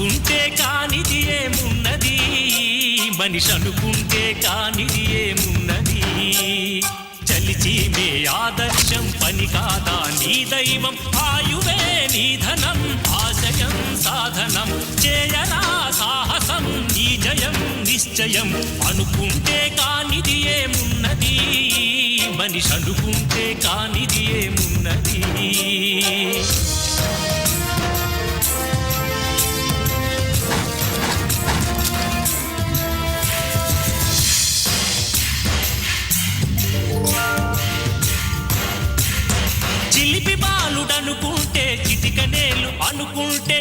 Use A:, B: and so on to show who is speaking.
A: అనుకుంటే కానిది ఏమున్నది, మనిషి అనుకుంటే కానిది ఏమున్నది. చలిచి మే ఆదర్శం పని కాదా నీ దైవం, ఆయువే నీ ధనం ఆశయం సాధనం. చేయరా సాహసం నీ జయం నిశ్చయం, అనుకుంటే కానిది ఏమున్నది, మనిషి అనుకుంటే కానిది ఏమున్నది. చిలిపి బాలుడనుకుంటే చిటికనేలు అనుకుంటే